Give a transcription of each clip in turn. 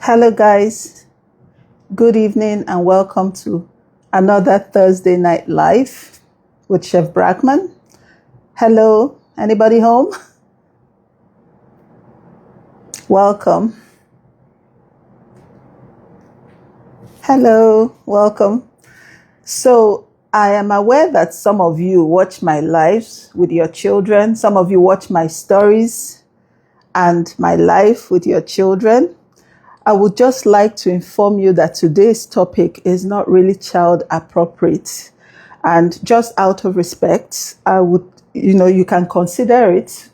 Hello, guys. Good evening and welcome to another Thursday Night Live with Chef Brackman. Hello, anybody home? Welcome. Hello, welcome. So, I am aware that some of you watch my lives with your children. Some of you watch my stories and my life with your children. I would just like to inform you that today's topic is not really child appropriate. And just out of respect, I would, you can consider it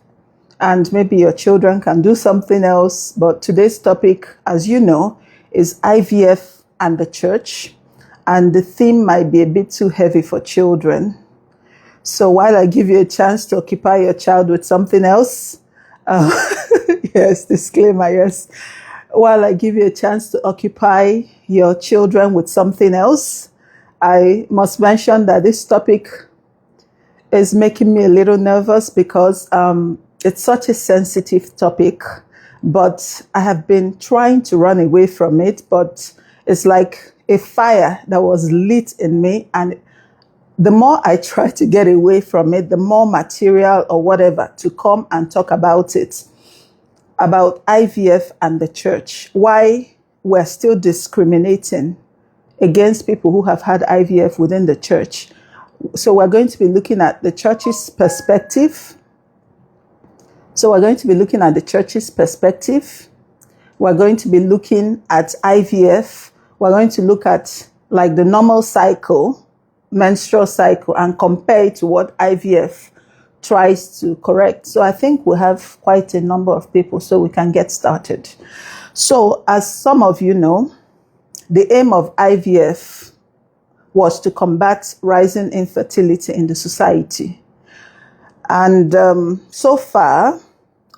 and maybe your children can do something else. But today's topic, as you know, is IVF and the church. And the theme might be a bit too heavy for children. So while I give you a chance to occupy your child with something else, yes, disclaimer, yes. While I give you a chance to occupy your children with something else, I must mention that this topic is making me a little nervous because it's such a sensitive topic, but I have been trying to run away from it, but it's like a fire that was lit in me, and the more I try to get away from it, the more material or whatever to come and talk about it. About IVF and the church, why we're still discriminating against people who have had IVF within the church. So we're going to be looking at the church's perspective. We're going to be looking at IVF. We're going to look at like the normal cycle, menstrual cycle, and compare it to what IVF tries to correct. So I think we have quite a number of people, so we can get started. So as some of you know, the aim of IVF was to combat rising infertility in the society. And so far,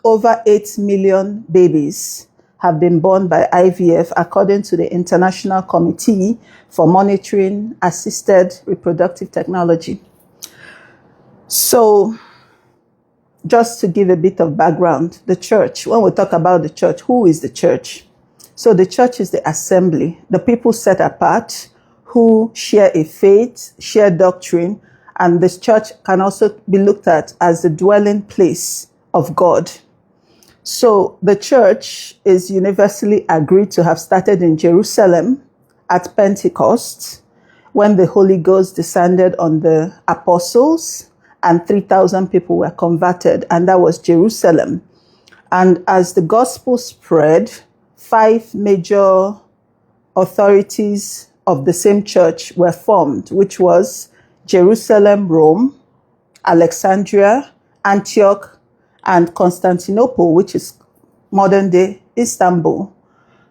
over 8 million babies have been born by IVF, according to the International Committee for Monitoring Assisted Reproductive Technology. So just to give a bit of background, the church, when we talk about the church, who is the church? So the church is the assembly, the people set apart who share a faith, share doctrine, and this church can also be looked at as the dwelling place of God. So the church is universally agreed to have started in Jerusalem at Pentecost, when the Holy Ghost descended on the apostles, and 3,000 people were converted, and that was Jerusalem. And as the gospel spread, 5 major authorities of the same church were formed, which was Jerusalem, Rome, Alexandria, Antioch, and Constantinople, which is modern-day Istanbul.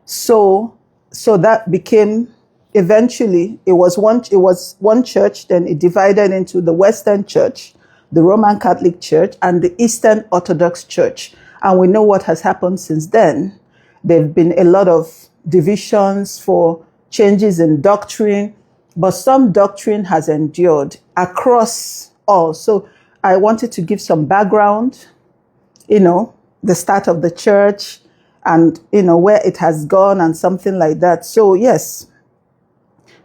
So that became, eventually, it was one church, then it divided into the Western Church, the Roman Catholic Church, and the Eastern Orthodox Church. And we know what has happened since then. There have been a lot of divisions for changes in doctrine, but some doctrine has endured across all. So I wanted to give some background, the start of the church and, where it has gone and something like that. So yes.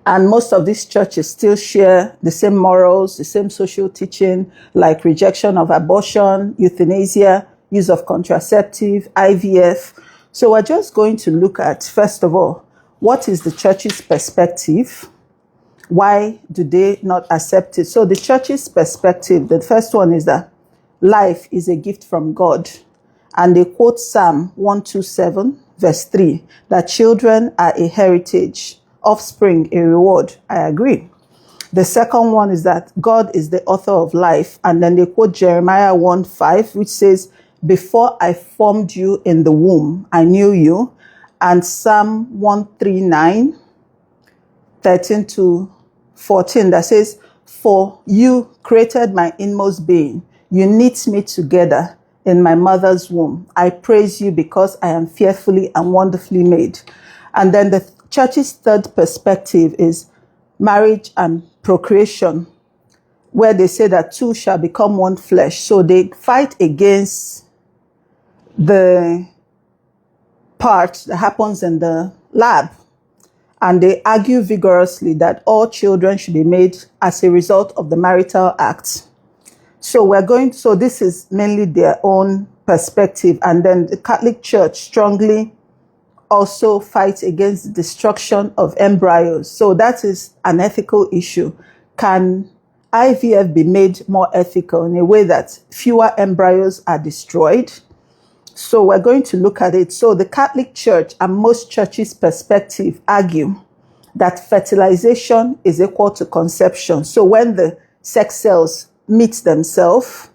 And most of these churches still share the same morals, the same social teaching, like rejection of abortion, euthanasia, use of contraceptive, IVF. So we're just going to look at, first of all, what is the church's perspective? Why do they not accept it? So the church's perspective, the first one is that life is a gift from God. And they quote Psalm 127, verse 3, that children are a heritage, offspring a reward. I agree. The second one is that God is the author of life. And then they quote Jeremiah 1:5, which says, before I formed you in the womb, I knew you. And Psalm 139, 13 to 14, that says, for you created my inmost being. You knit me together in my mother's womb. I praise you because I am fearfully and wonderfully made. And then the church's third perspective is marriage and procreation, where they say that two shall become one flesh. So they fight against the part that happens in the lab. And they argue vigorously that all children should be made as a result of the marital act. So this is mainly their own perspective. And then the Catholic Church strongly also fights against the destruction of embryos. So that is an ethical issue. Can IVF be made more ethical in a way that fewer embryos are destroyed? So we're going to look at it. So the Catholic Church and most churches' perspective argue that fertilization is equal to conception. So when the sex cells meet themselves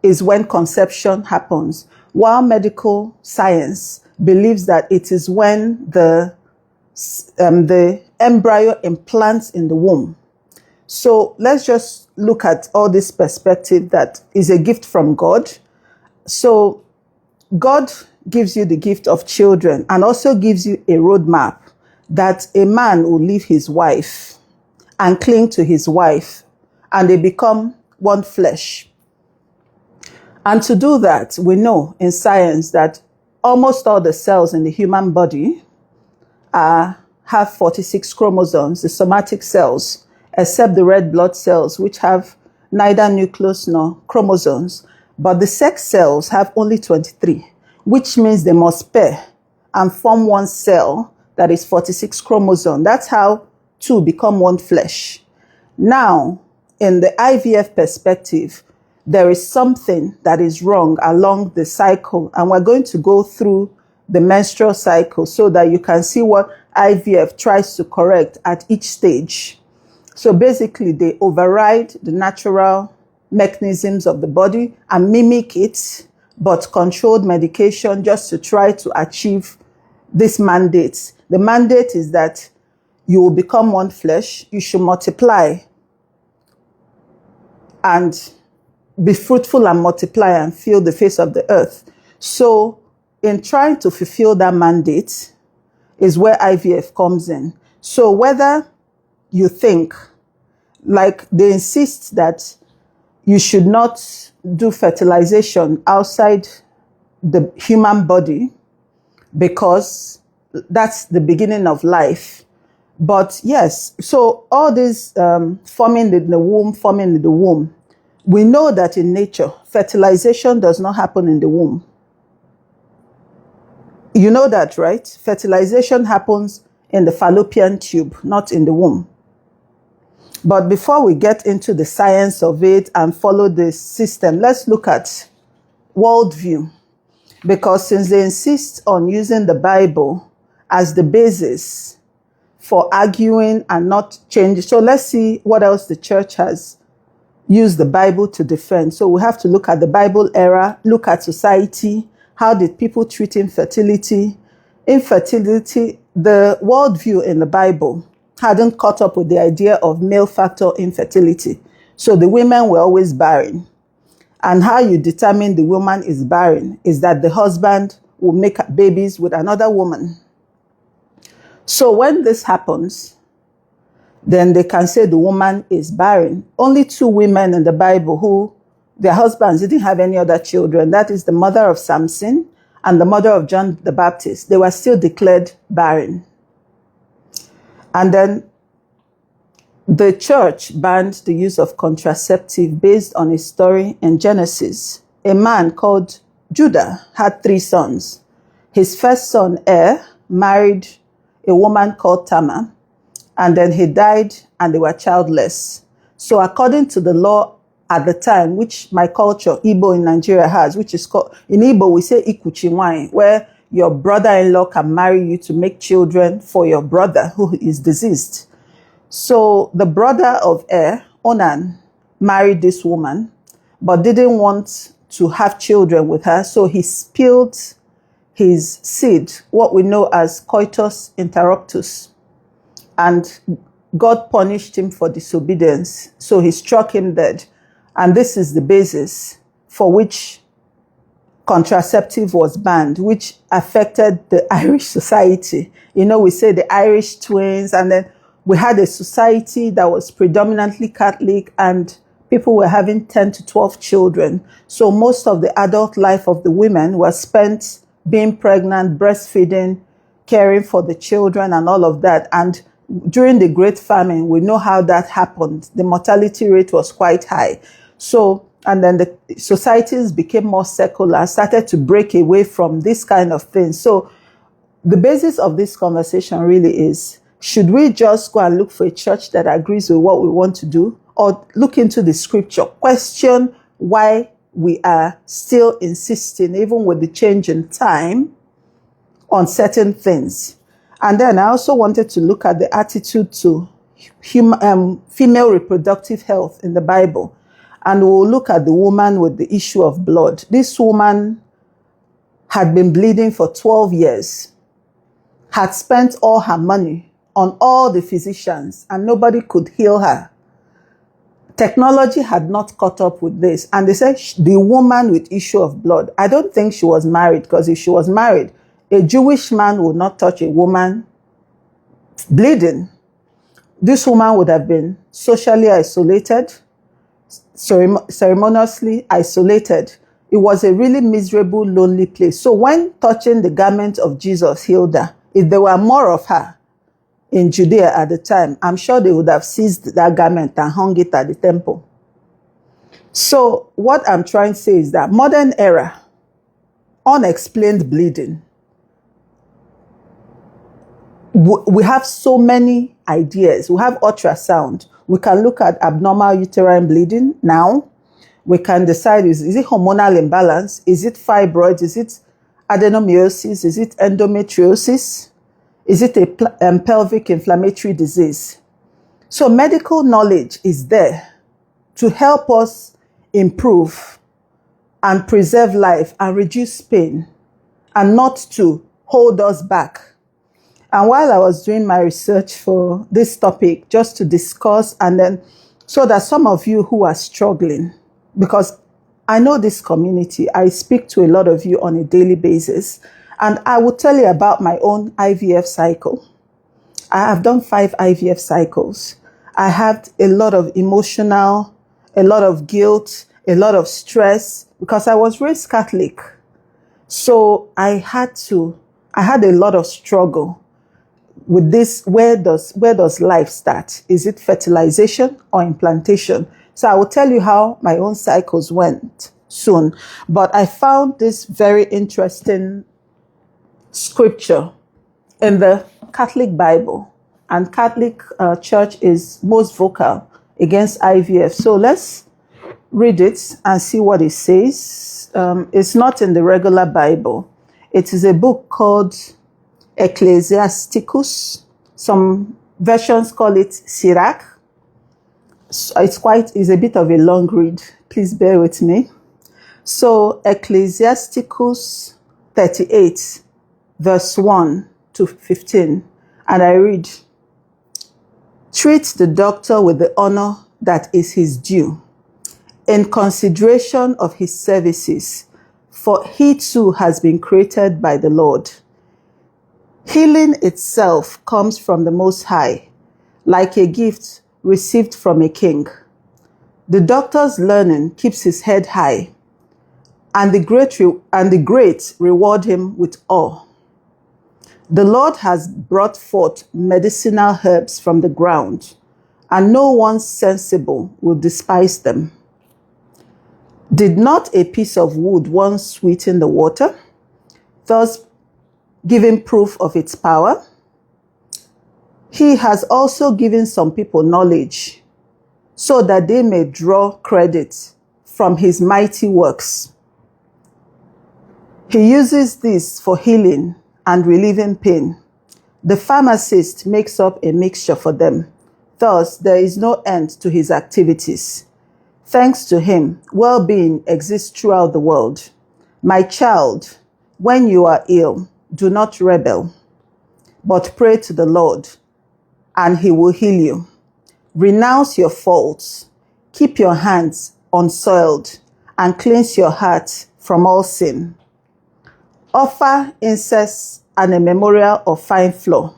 is when conception happens, while medical science believes that it is when the embryo implants in the womb. So let's just look at all this perspective that is a gift from God. So God gives you the gift of children and also gives you a roadmap that a man will leave his wife and cling to his wife, and they become one flesh. And to do that, we know in science that almost all the cells in the human body have 46 chromosomes, the somatic cells, except the red blood cells, which have neither nucleus nor chromosomes. But the sex cells have only 23, which means they must pair and form one cell that is 46 chromosomes. That's how two become one flesh. Now, in the IVF perspective, there is something that is wrong along the cycle, and we're going to go through the menstrual cycle so that you can see what IVF tries to correct at each stage. So basically, they override the natural mechanisms of the body and mimic it, but controlled medication just to try to achieve this mandate. The mandate is that you will become one flesh, you should multiply and be fruitful and multiply and fill the face of the earth. So in trying to fulfill that mandate is where IVF comes in. So whether you think, like they insist that you should not do fertilization outside the human body because that's the beginning of life. But yes, so all this forming in the womb, we know that in nature, fertilization does not happen in the womb. You know that, right? Fertilization happens in the fallopian tube, not in the womb. But before we get into the science of it and follow this system, let's look at worldview. Because since they insist on using the Bible as the basis for arguing and not changing, so let's see what else the church has used the Bible to defend. So we have to look at the Bible era, look at society, how did people treat infertility? Infertility, the worldview in the Bible hadn't caught up with the idea of male factor infertility. So the women were always barren. And how you determine the woman is barren is that the husband will make babies with another woman. So when this happens, then they can say the woman is barren. Only 2 women in the Bible who their husbands didn't have any other children. That is the mother of Samson and the mother of John the Baptist. They were still declared barren. And then the church banned the use of contraceptive based on a story in Genesis. A man called Judah had 3 sons. His first son, married a woman called Tamar, and then he died and they were childless. So according to the law at the time, which my culture, Igbo in Nigeria has, which is called, in Igbo we say Ikuchiwai, where your brother-in-law can marry you to make children for your brother who is deceased. So the brother of Onan, married this woman, but didn't want to have children with her. So he spilled his seed, what we know as coitus interruptus. And God punished him for disobedience. So he struck him dead. And this is the basis for which contraceptive was banned, which affected the Irish society. You know, we say the Irish twins, and then we had a society that was predominantly Catholic, and people were having 10 to 12 children. So most of the adult life of the women was spent being pregnant, breastfeeding, caring for the children and all of that. And during the Great Famine, we know how that happened. The mortality rate was quite high. So, and then the societies became more secular, started to break away from this kind of thing. So the basis of this conversation really is, should we just go and look for a church that agrees with what we want to do, or look into the scripture, question why we are still insisting, even with the change in time, on certain things? And then I also wanted to look at the attitude to female reproductive health in the Bible. And we'll look at the woman with the issue of blood. This woman had been bleeding for 12 years, had spent all her money on all the physicians, and nobody could heal her. Technology had not caught up with this. And they said the woman with issue of blood, I don't think she was married, because if she was married, a Jewish man would not touch a woman bleeding. This woman would have been socially isolated, ceremoniously isolated. It was a really miserable, lonely place. So when touching the garment of Jesus healed her, if there were more of her in Judea at the time, I'm sure they would have seized that garment and hung it at the temple. So what I'm trying to say is that modern era, unexplained bleeding, we have so many ideas. We have ultrasound. We can look at abnormal uterine bleeding now. We can decide, is it hormonal imbalance? Is it fibroids? Is it adenomyosis? Is it endometriosis? Is it a pelvic inflammatory disease? So medical knowledge is there to help us improve and preserve life and reduce pain, and not to hold us back. And while I was doing my research for this topic, just to discuss, and then so that some of you who are struggling, because I know this community, I speak to a lot of you on a daily basis, and I will tell you about my own IVF cycle. I have done 5 IVF cycles. I had a lot of emotional, a lot of guilt, a lot of stress, because I was raised Catholic. So I had a lot of struggle with this. Where does life start? Is it fertilization or implantation? So I will tell you how my own cycles went soon. But I found this very interesting scripture in the Catholic Bible, and Catholic Church is most vocal against IVF. So let's read it and see what it says. It's not in the regular Bible. It is a book called Ecclesiasticus. Some versions call it Sirach. It's a bit of a long read. Please bear with me. So Ecclesiasticus 38, verse 1 to 15. And I read, treat the doctor with the honor that is his due, in consideration of his services, for he too has been created by the Lord. Healing itself comes from the Most High, like a gift received from a king. The doctor's learning keeps his head high, and the great reward him with awe. The Lord has brought forth medicinal herbs from the ground, and no one sensible will despise them. Did not a piece of wood once sweeten the water, thus giving proof of its power? He has also given some people knowledge, so that they may draw credit from his mighty works. He uses this for healing and relieving pain. The pharmacist makes up a mixture for them. Thus, there is no end to his activities. Thanks to him, well-being exists throughout the world. My child, when you are ill, do not rebel, but pray to the Lord, and he will heal you. Renounce your faults, keep your hands unsoiled, and cleanse your heart from all sin. Offer incense and a memorial of fine flour.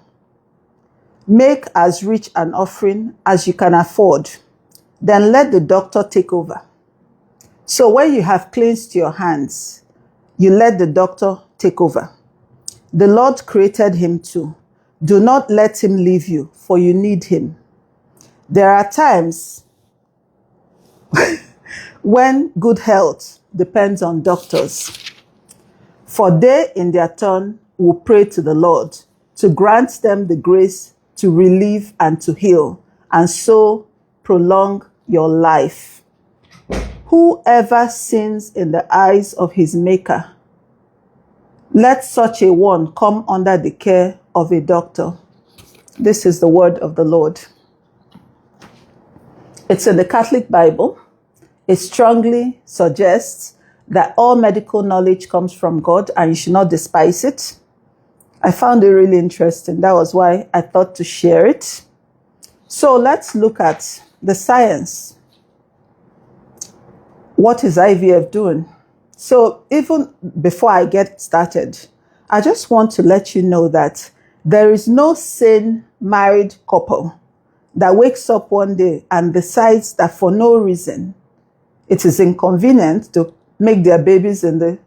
Make as rich an offering as you can afford. Then let the doctor take over. So when you have cleansed your hands You let the doctor take over. The Lord created him too. Do not let him leave you, for you need him. There are times when good health depends on doctors, for they in their turn will pray to the Lord to grant them the grace to relieve and to heal, and so prolong your life. Whoever sins in the eyes of his maker, let such a one come under the care of a doctor. This is the word of the Lord. It's in the Catholic Bible. It strongly suggests that all medical knowledge comes from God and you should not despise it. I found it really interesting. That was why I thought to share it. So let's look at the science. What is IVF doing? So even before I get started, I just want to let you know that there is no sane married couple that wakes up one day and decides that for no reason it is inconvenient to make their babies in the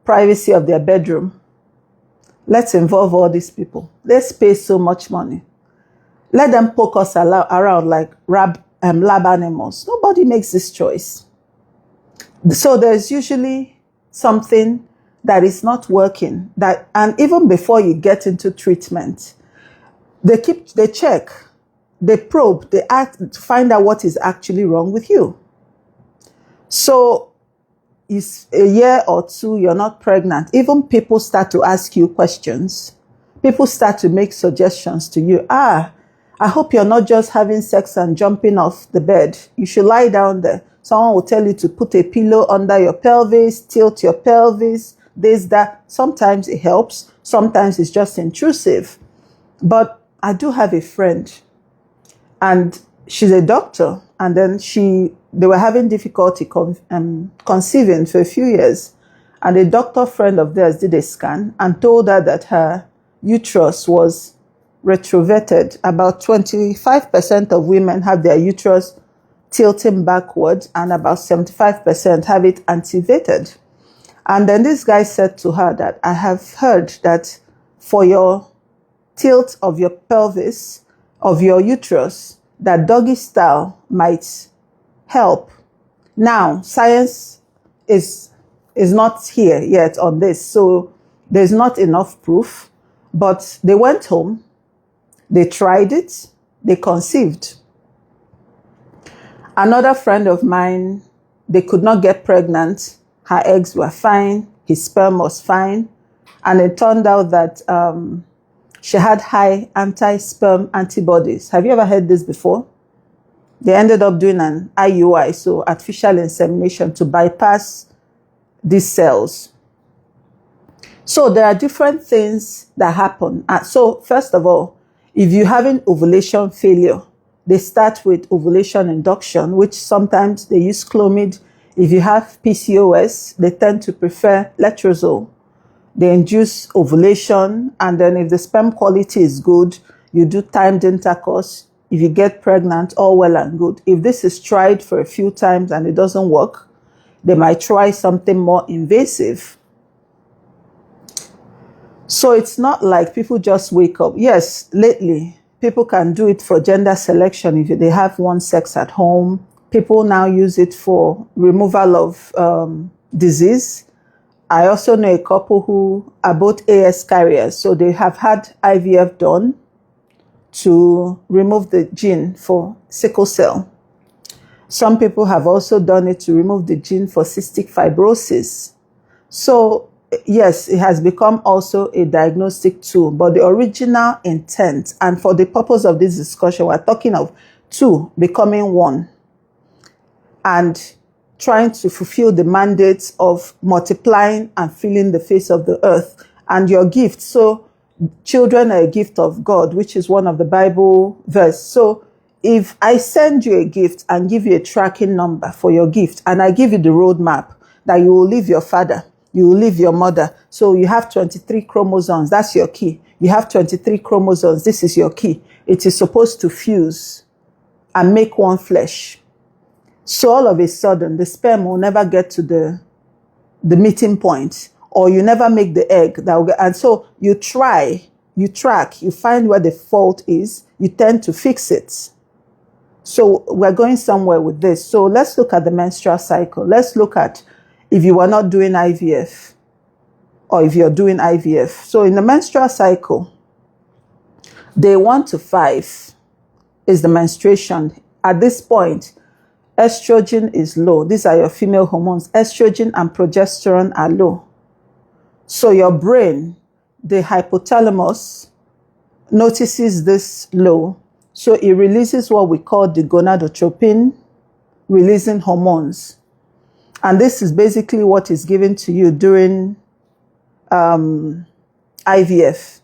privacy of their bedroom. Let's involve all these people. Let's pay so much money. Let them poke us around like lab animals. Nobody makes this choice. So there's usually something that is not working. And even before you get into treatment, they check, they probe, they act to find out what is actually wrong with you. So it's a year or two, you're not pregnant. Even people start to ask you questions. People start to make suggestions to you. I hope you're not just having sex and jumping off the bed. You should lie down there. Someone will tell you to put a pillow under your pelvis, tilt your pelvis, this, that. Sometimes it helps. Sometimes it's just intrusive. But I do have a friend, and she's a doctor, and then they were having difficulty conceiving for a few years. And a doctor friend of theirs did a scan and told her that her uterus was retroverted. About 25% of women have their uterus tilting backwards, and about 75% have it antevated. And then this guy said to her that, I have heard that for your tilt of your pelvis, of your uterus, that doggy style might help. Now, science is not here yet on this, so there's not enough proof. But they went home, they tried it, they conceived. Another friend of mine, they could not get pregnant. Her eggs were fine, his sperm was fine, and it turned out that she had high anti-sperm antibodies. Have you ever heard this before? They ended up doing an IUI, so artificial insemination, to bypass these cells. So there are different things that happen. So first of all, if you're having ovulation failure, they start with ovulation induction, which sometimes they use Clomid. If you have PCOS, they tend to prefer letrozole. They induce ovulation, and then if the sperm quality is good, you do timed intercourse. If you get pregnant, all well and good. If this is tried for a few times and it doesn't work, they might try something more invasive. So it's not like people just wake up. Yes, lately, people can do it for gender selection if they have one sex at home. People now use it for removal of disease. I also know a couple who are both AS carriers, so they have had IVF done to remove the gene for sickle cell. Some people have also done it to remove the gene for cystic fibrosis. So yes, it has become also a diagnostic tool, but the original intent, and for the purpose of this discussion, we're talking of two becoming one and trying to fulfill the mandate of multiplying and filling the face of the earth and your gift. So children are a gift of God, which is one of the Bible verse. So if I send you a gift and give you a tracking number for your gift, and I give you the roadmap that you will leave your father, you will leave your mother. So you have 23 chromosomes. That's your key. You have 23 chromosomes. This is your key. It is supposed to fuse and make one flesh. So all of a sudden, the sperm will never get to the meeting point, or you never make the egg. And so you try, you track, you find where the fault is, you tend to fix it. So we're going somewhere with this. So let's look at the menstrual cycle. Let's look at if you are not doing IVF or if you're doing IVF. So in the menstrual cycle, day 1 to 5 is the menstruation. At this point, estrogen is low. These are your female hormones. Estrogen and progesterone are low. So your brain, the hypothalamus, notices this low. So it releases what we call the gonadotropin releasing hormones. And this is basically what is given to you during IVF.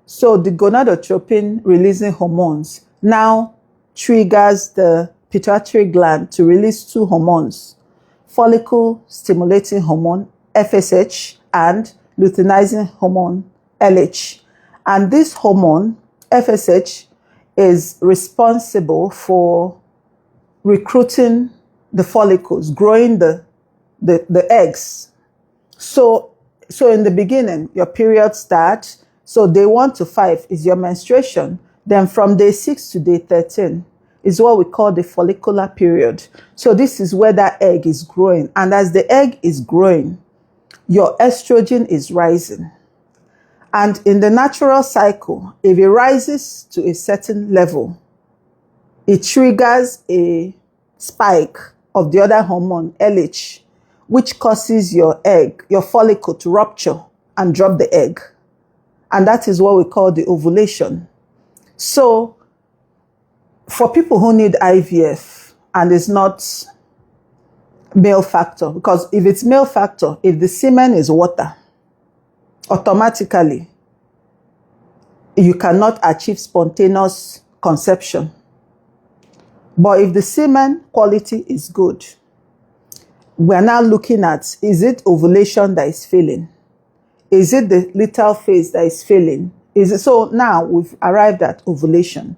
So the gonadotropin releasing hormones now triggers the pituitary gland to release 2 hormones, follicle stimulating hormone, FSH, and luteinizing hormone, LH. And this hormone, FSH, is responsible for recruiting the follicles, growing the eggs. So in the beginning, your period starts. So day 1 to 5 is your menstruation. Then from day 6 to day 13 is what we call the follicular period. So this is where that egg is growing. And as the egg is growing, your estrogen is rising. And in the natural cycle, if it rises to a certain level, it triggers a spike of the other hormone, LH, which causes your egg, your follicle, to rupture and drop the egg. And that is what we call the ovulation. So for people who need IVF and it's not male factor, because if it's male factor, if the semen is water, automatically you cannot achieve spontaneous conception. But if the semen quality is good, we're now looking at, is it ovulation that is failing? Is it the luteal phase that is failing? So now we've arrived at ovulation.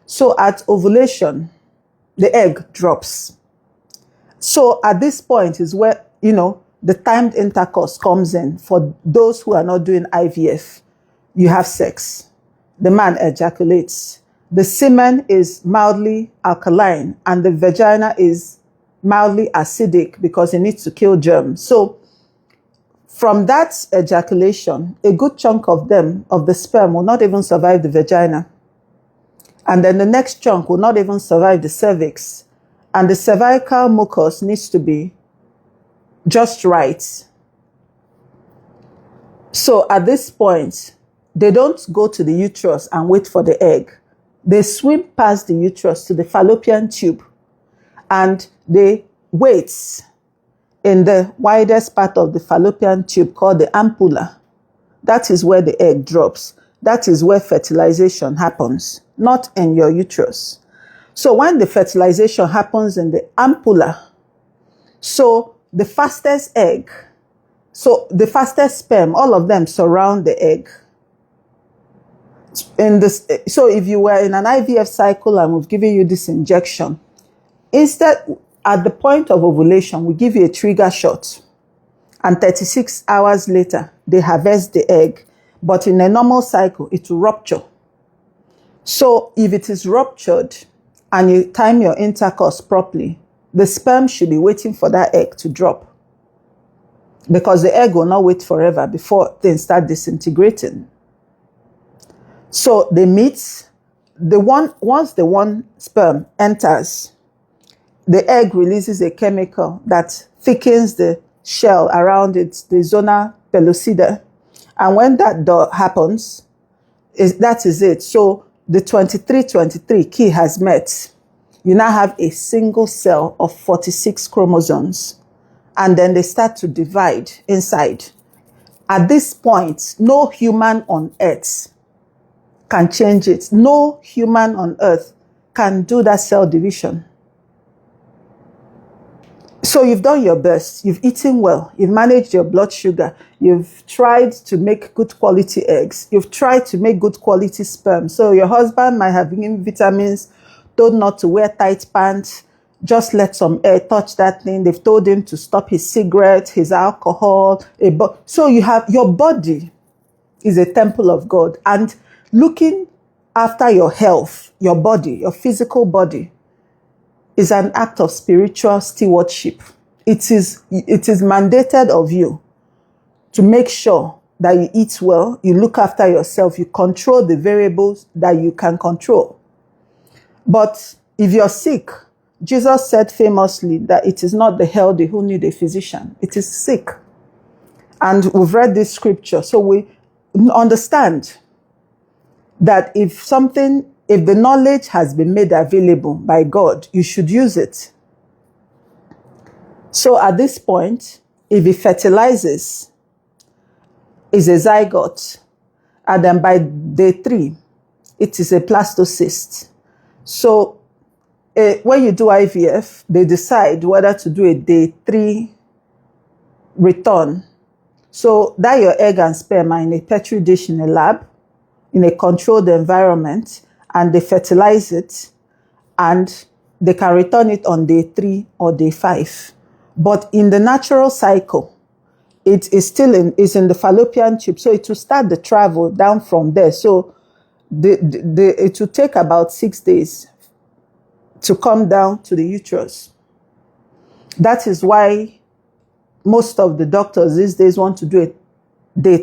So at ovulation, the egg drops. So at this point is where, the timed intercourse comes in. For those who are not doing IVF, you have sex. The man ejaculates. The semen is mildly alkaline and the vagina is mildly acidic because it needs to kill germs. So from that ejaculation, a good chunk of the sperm, will not even survive the vagina. And then the next chunk will not even survive the cervix. And the cervical mucus needs to be just right. So at this point, they don't go to the uterus and wait for the egg. They swim past the uterus to the fallopian tube and they wait in the widest part of the fallopian tube called the ampulla. That is where the egg drops. That is where fertilization happens, not in your uterus. So when the fertilization happens in the ampulla, so the fastest egg, so the fastest sperm, all of them surround the egg. So if you were in an IVF cycle and we've given you this injection, instead, at the point of ovulation, we give you a trigger shot. And 36 hours later, they harvest the egg. But in a normal cycle, it will rupture. So if it is ruptured and you time your intercourse properly, the sperm should be waiting for that egg to drop. Because the egg will not wait forever before things start disintegrating. So they meet. Once the one sperm enters, the egg releases a chemical that thickens the shell around it, the zona pellucida. And when that happens, that is it. So the 23 key has met. You now have a single cell of 46 chromosomes. And then they start to divide inside. At this point, no human on earth can change it. No human on earth can do that cell division. So you've done your best. You've eaten well. You've managed your blood sugar. You've tried to make good quality eggs. You've tried to make good quality sperm. So your husband might have given vitamins, told not to wear tight pants, just let some air touch that thing. They've told him to stop his cigarette, his alcohol. So you have your body is a temple of God, and looking after your health, your body, your physical body, is an act of spiritual stewardship. It is mandated of you to make sure that you eat well, you look after yourself, you control the variables that you can control. But if you're sick, Jesus said famously that it is not the healthy who need a physician, it is sick. And we've read this scripture, so we understand that if the knowledge has been made available by God, you should use it. So at this point, if it fertilizes, is a zygote, and then by day 3, it is a blastocyst. So when you do IVF, they decide whether to do a day 3 return. So that your egg and sperm are in a petri dish in a lab, in a controlled environment, and they fertilize it, and they can return it on day 3 or day 5. But in the natural cycle, it is still in the fallopian tube. So it will start the travel down from there. So it will take about 6 days to come down to the uterus. That is why most of the doctors these days want to do a day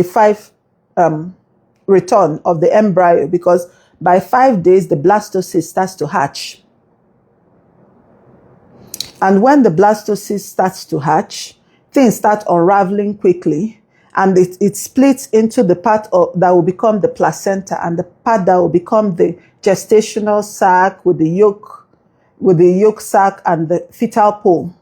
5 return of the embryo, because by 5 days, the blastocyst starts to hatch. And when the blastocyst starts to hatch, things start unraveling quickly, and it splits into the part that will become the placenta and the part that will become the gestational sac with the yolk sac and the fetal pole.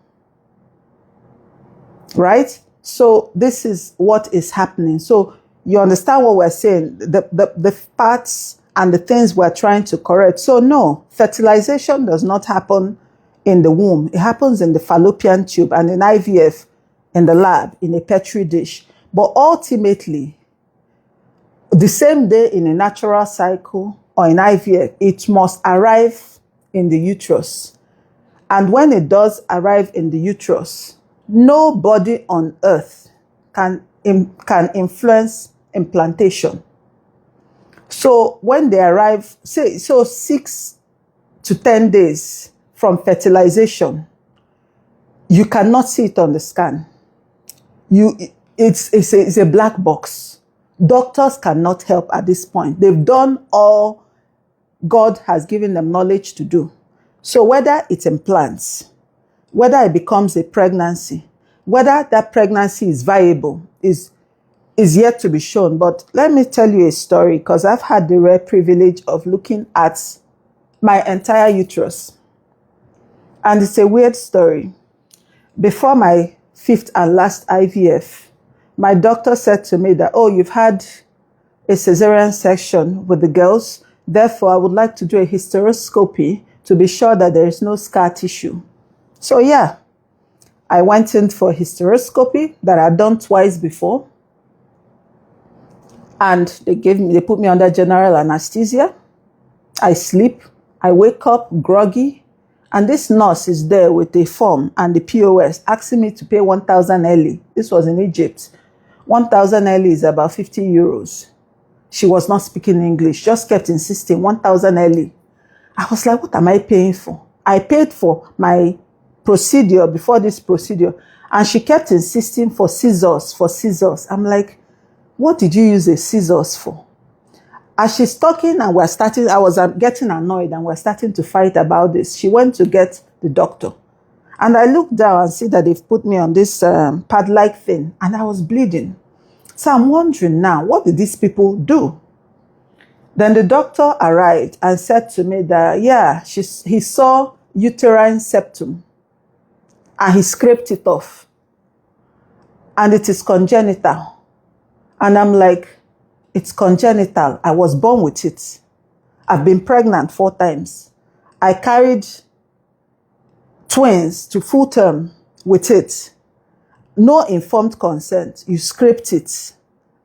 Right? So this is what is happening. So you understand what we're saying, the parts and the things we're trying to correct. So no, fertilization does not happen in the womb. It happens in the fallopian tube and in IVF in the lab, in a petri dish. But ultimately, the same day in a natural cycle or in IVF, it must arrive in the uterus. And when it does arrive in the uterus, nobody on earth can influence implantation. So when they arrive, say, 6 to 10 days from fertilization, you cannot see it on the scan. It's a black box. Doctors cannot help at this point. They've done all God has given them knowledge to do. So whether it implants, whether it becomes a pregnancy, whether that pregnancy is viable is yet to be shown. But let me tell you a story, because I've had the rare privilege of looking at my entire uterus. And it's a weird story. Before my 5th and last IVF, my doctor said to me that, oh, you've had a cesarean section with the girls. Therefore, I would like to do a hysteroscopy to be sure that there is no scar tissue. So yeah, I went in for hysteroscopy that I'd done twice before. And they put me under general anesthesia. I sleep, I wake up groggy, and this nurse is there with a form and the POS asking me to pay 1,000 LE. This was in Egypt. 1,000 LE is about 50 euros. She was not speaking English, just kept insisting 1,000 LE. I was like, what am I paying for? I paid for my procedure before this procedure, and she kept insisting for scissors. I'm like, what did you use a scissors for? As she's talking and I was getting annoyed and we're starting to fight about this. She went to get the doctor. And I looked down and see that they've put me on this pad-like thing, and I was bleeding. So I'm wondering now, what did these people do? Then the doctor arrived and said to me that, yeah, he saw uterine septum and he scraped it off. And it is congenital. And I'm like, it's congenital. I was born with it. I've been pregnant 4 times. I carried twins to full term with it. No informed consent. You scraped it.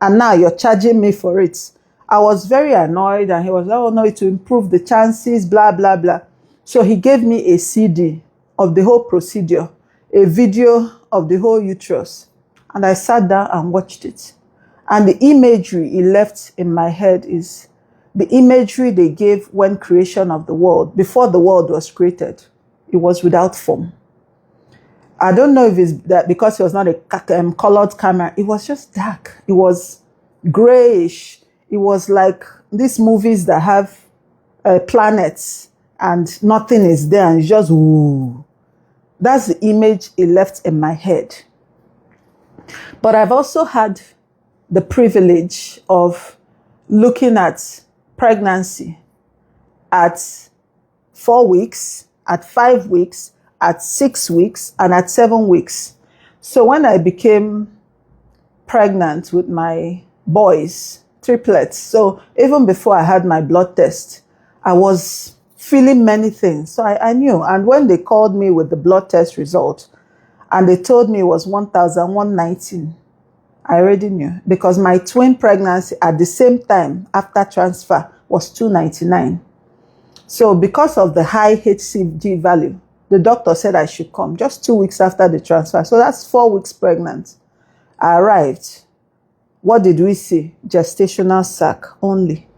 And now you're charging me for it. I was very annoyed, and he was like, oh no, it will improve the chances, blah, blah, blah. So he gave me a CD of the whole procedure, a video of the whole uterus. And I sat down and watched it. And the imagery he left in my head is the imagery they gave when creation of the world, before the world was created. It was without form. I don't know if it's that because it was not a colored camera. It was just dark. It was grayish. It was like these movies that have planets and nothing is there and it's just woo. That's the image it left in my head. But I've also had the privilege of looking at pregnancy at 4 weeks, at 5 weeks, at 6 weeks, and at 7 weeks. So when I became pregnant with my boys, triplets, so even before I had my blood test, I was feeling many things. So I knew. And when they called me with the blood test result, and they told me it was 1,119, I already knew. Because my twin pregnancy at the same time after transfer was 299. So because of the high HCG value, the doctor said I should come just 2 weeks after the transfer. So that's 4 weeks pregnant. I arrived. What did we see? Gestational sac only.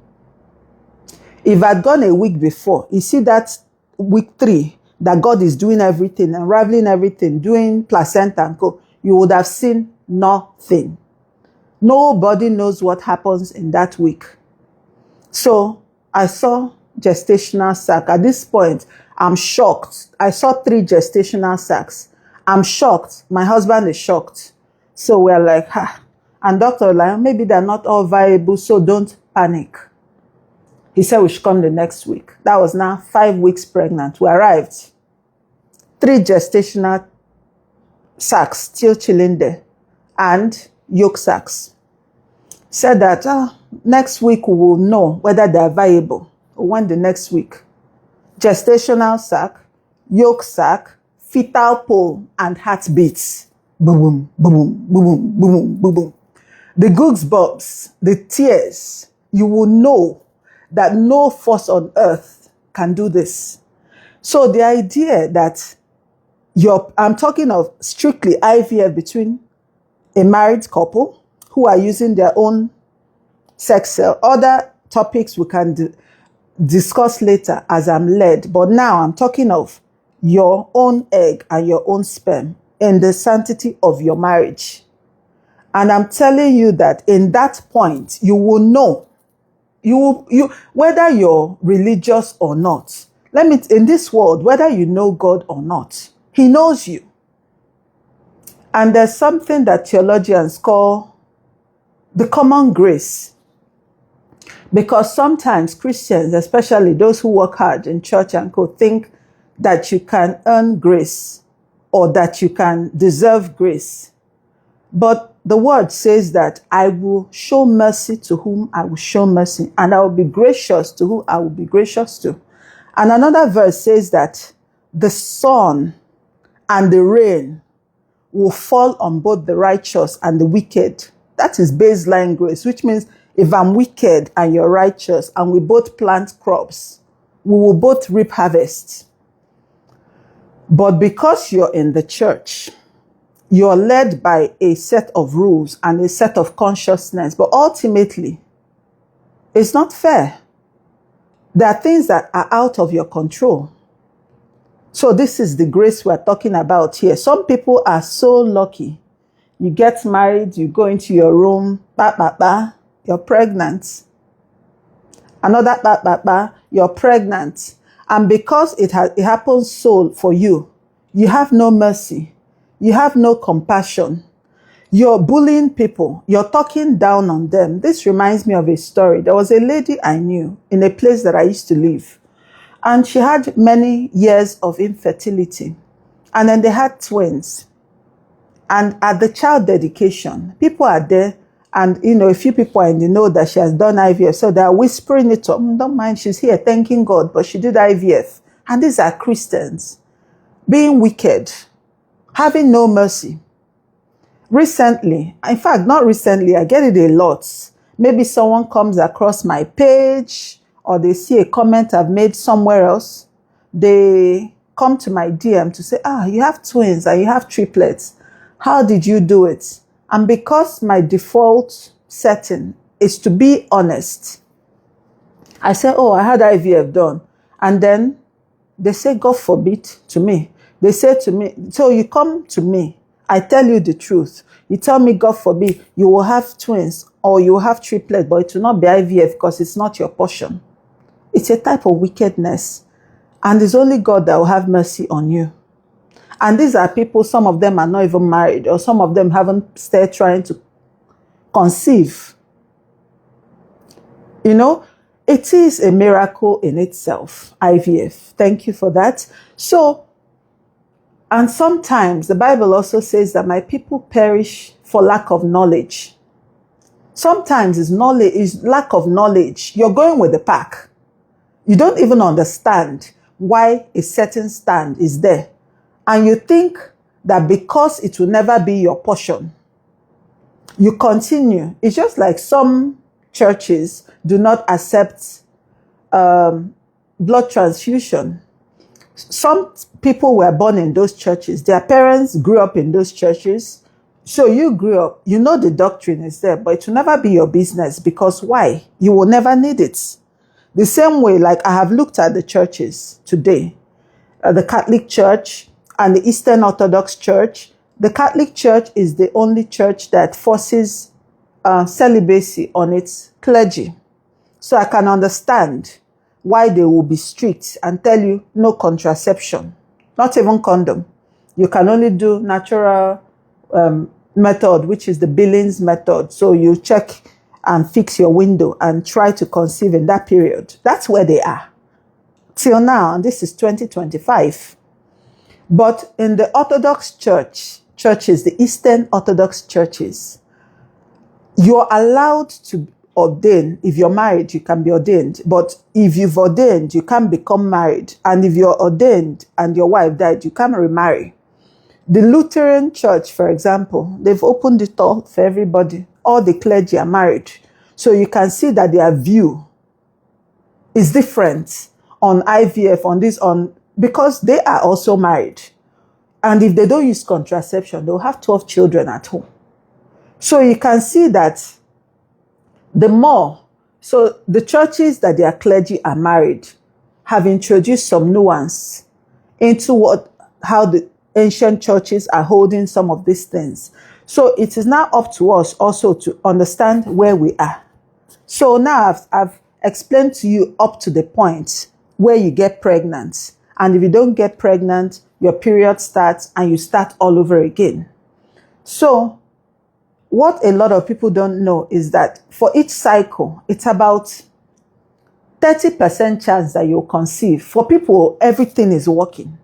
If I'd gone a week before, you see that week 3, that God is doing everything, unraveling everything, doing placenta and co, you would have seen nothing. Nobody knows what happens in that week. So I saw gestational sac. At this point, I'm shocked. I saw 3 gestational sacs. I'm shocked. My husband is shocked. So we're like, And doctor was like, maybe they're not all viable, so don't panic. He said we should come the next week. That was now 5 weeks pregnant. We arrived. 3 gestational sacs still chilling there. And yolk sacs. Said that next week we will know whether they're viable. We went the next week. Gestational sac, yolk sac, fetal pole, and heartbeats. Boom, boom, boom, boom, boom, boom, boom. The goosebumps, the tears, you will know that no force on earth can do this. So the idea that I'm talking of strictly IVF between a married couple who are using their own sex cell. Other topics we can discuss later as I'm led. But now I'm talking of your own egg and your own sperm in the sanctity of your marriage. And I'm telling you that in that point, you will know whether you're religious or not. In this world, whether you know God or not, He knows you. And there's something that theologians call the common grace. Because sometimes Christians, especially those who work hard in church and co, think that you can earn grace or that you can deserve grace. But the word says that I will show mercy to whom I will show mercy, and I will be gracious to whom I will be gracious to. And another verse says that the sun and the rain will fall on both the righteous and the wicked. That is baseline grace, which means if I'm wicked and you're righteous and we both plant crops, we will both reap harvest. But because you're in the church, you're led by a set of rules and a set of consciousness. But ultimately, it's not fair. There are things that are out of your control. So this is the grace we're talking about here. Some people are so lucky. You get married, you go into your room, you're pregnant. Another, you're pregnant. And because it happens so for you, you have no mercy. You have no compassion. You're bullying people. You're talking down on them. This reminds me of a story. There was a lady I knew in a place that I used to live. And she had many years of infertility. And then they had twins. And at the child dedication, people are there. And, a few people are in the know that she has done IVF. So they are whispering it up. Don't mind, she's here thanking God, but she did IVF. And these are Christians. Being wicked. Having no mercy. Recently, in fact, not recently, I get it a lot. Maybe someone comes across my page or they see a comment I've made somewhere else. they come to my DM to say, you have twins and you have triplets. How did you do it? And because my default setting is to be honest, I say, I had IVF done. And then they say, God forbid to me. They say to me, so you come to me, I tell you the truth. You tell me, God forbid, you will have twins or you will have triplets, but it will not be IVF because it's not your portion. It's a type of wickedness. And it's only God that will have mercy on you. And these are people, some of them are not even married, or some of them haven't started trying to conceive. You know, it is a miracle in itself, IVF. Thank you for that. So, and sometimes the Bible also says that my people perish for lack of knowledge. Sometimes it's knowledge, is lack of knowledge. You're going with the pack. You don't even understand why a certain stand is there. And you think that because it will never be your portion, you continue. It's just like some churches do not accept blood transfusion. Some people were born in those churches. Their parents grew up in those churches. So you grew up, you know the doctrine is there, but it will never be your business because why? You will never need it. The same way, like I have looked at the churches today, the Catholic Church and the Eastern Orthodox Church. The Catholic Church is the only church that forces celibacy on its clergy. So I can understand why they will be strict and tell you no contraception, not even condom. You can only do natural method, which is the Billings method. So you check and fix your window and try to conceive in that period. That's where they are. Till now, and this is 2025. But in the Orthodox churches, the Eastern Orthodox churches, you're allowed to ordain. If you're married, you can be ordained. But if you've ordained, you can't become married. And if you're ordained and your wife died, you can't remarry. The Lutheran Church, for example, they've opened the door for everybody. All the clergy are married. So you can see that their view is different on IVF, because they are also married. And if they don't use contraception, they'll have 12 children at home. So you can see that so the churches that their clergy are married have introduced some nuance into how the ancient churches are holding some of these things. So it is now up to us also to understand where we are. So now I've explained to you up to the point where you get pregnant. And if you don't get pregnant, your period starts and you start all over again. So what a lot of people don't know is that for each cycle, it's about 30% chance that you'll conceive. For people, everything is working.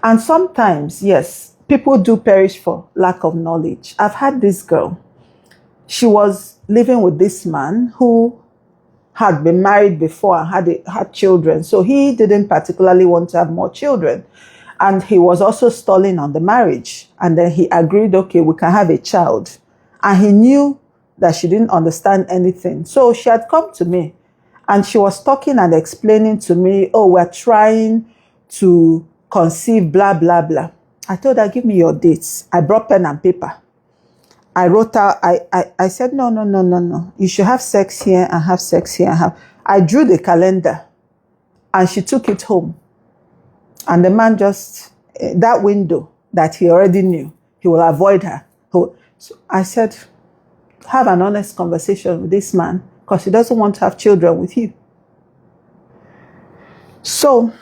And sometimes, yes, people do perish for lack of knowledge. I've had this girl. She was living with this man who had been married before and had children. So he didn't particularly want to have more children. And he was also stalling on the marriage. And then he agreed, okay, we can have a child. And he knew that she didn't understand anything. So she had come to me and she was talking and explaining to me, we're trying to conceive, blah, blah, blah. I told her, give me your dates. I brought pen and paper. I wrote out, I said, no. You should have sex here and have sex here. I drew the calendar and she took it home. And the man just, that window that he already knew, he will avoid her. So I said, have an honest conversation with this man because he doesn't want to have children with you. So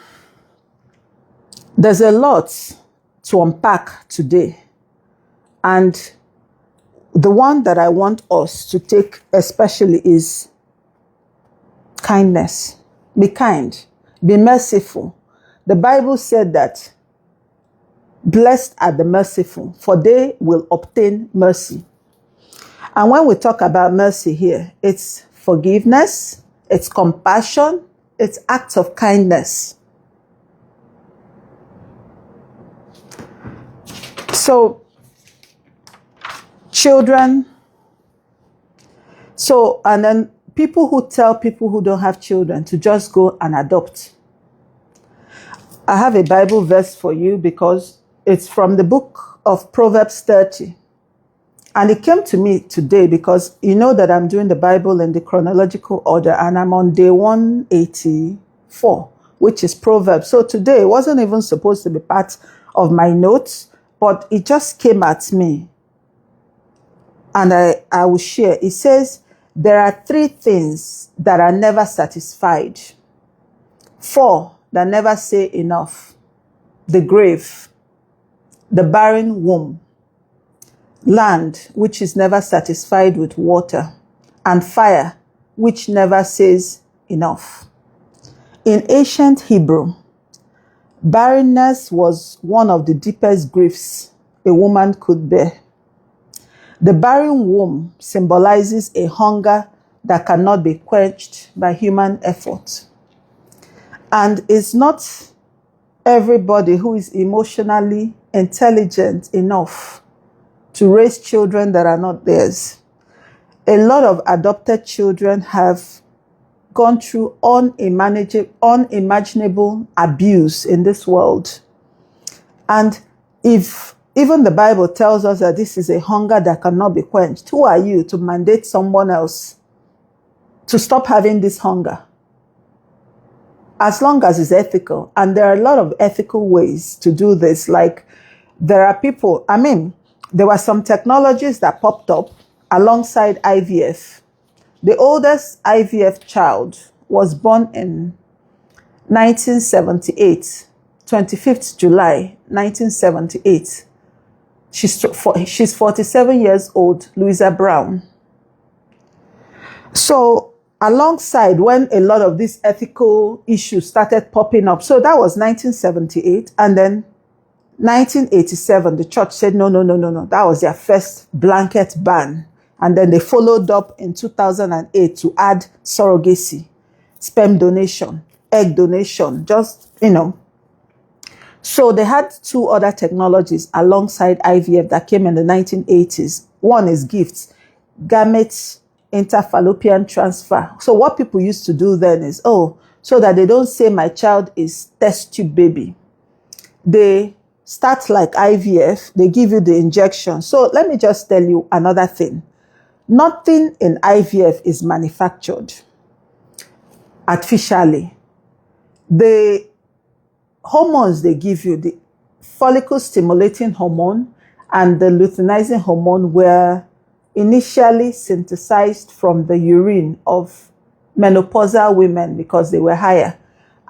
there's a lot to unpack today. And the one that I want us to take especially is kindness. Be kind. Be merciful. The Bible said that blessed are the merciful, for they will obtain mercy. And when we talk about mercy here, it's forgiveness, it's compassion, it's acts of kindness. So, children, and then people who tell people who don't have children to just go and adopt. I have a Bible verse for you because it's from the book of Proverbs 30. And it came to me today because you know that I'm doing the Bible in the chronological order and I'm on day 184, which is Proverbs. So today it wasn't even supposed to be part of my notes, but it just came at me. And I will share. It says, there are 3 things that are never satisfied. 4 that never say enough. The grave, the barren womb, land which is never satisfied with water, and fire which never says enough. In ancient Hebrew, barrenness was one of the deepest griefs a woman could bear. The barren womb symbolizes a hunger that cannot be quenched by human effort. And it's not everybody who is emotionally intelligent enough to raise children that are not theirs. A lot of adopted children have gone through unimaginable abuse in this world. And if even the Bible tells us that this is a hunger that cannot be quenched, who are you to mandate someone else to stop having this hunger? As long as it's ethical. And there are a lot of ethical ways to do this. Like there are people, there were some technologies that popped up alongside IVF. The oldest IVF child was born in 1978, 25th July, 1978. She's 47 years old, Louisa Brown. So alongside when a lot of these ethical issues started popping up, so that was 1978, and then 1987, the church said, no. That was their first blanket ban. And then they followed up in 2008 to add surrogacy, sperm donation, egg donation, So they had 2 other technologies alongside IVF that came in the 1980s. One is gifts, gamete interfallopian transfer. So what people used to do then is, so that they don't say my child is test tube baby. They start like IVF, they give you the injection. So let me just tell you another thing. Nothing in IVF is manufactured artificially. The hormones they give you, the follicle stimulating hormone and the luteinizing hormone, were initially synthesized from the urine of menopausal women because they were higher.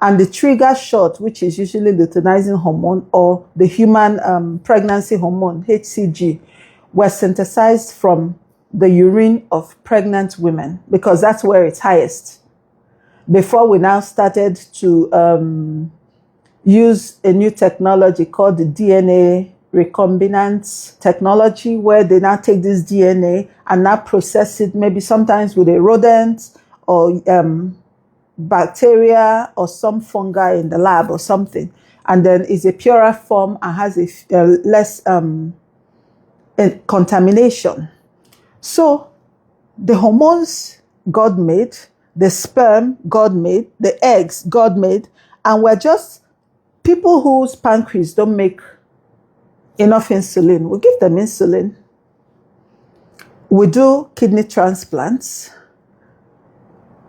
And the trigger shot, which is usually luteinizing hormone or the human pregnancy hormone, HCG, were synthesized from the urine of pregnant women because that's where it's highest. Before we now started to use a new technology called the DNA recombinant technology, where they now take this DNA and now process it, maybe sometimes with a rodent or bacteria or some fungi in the lab or something, and then it's a purer form and has a less contamination. So the hormones God made, the sperm God made, the eggs God made, and we're just people whose pancreas don't make enough insulin. We give them insulin. We do kidney transplants.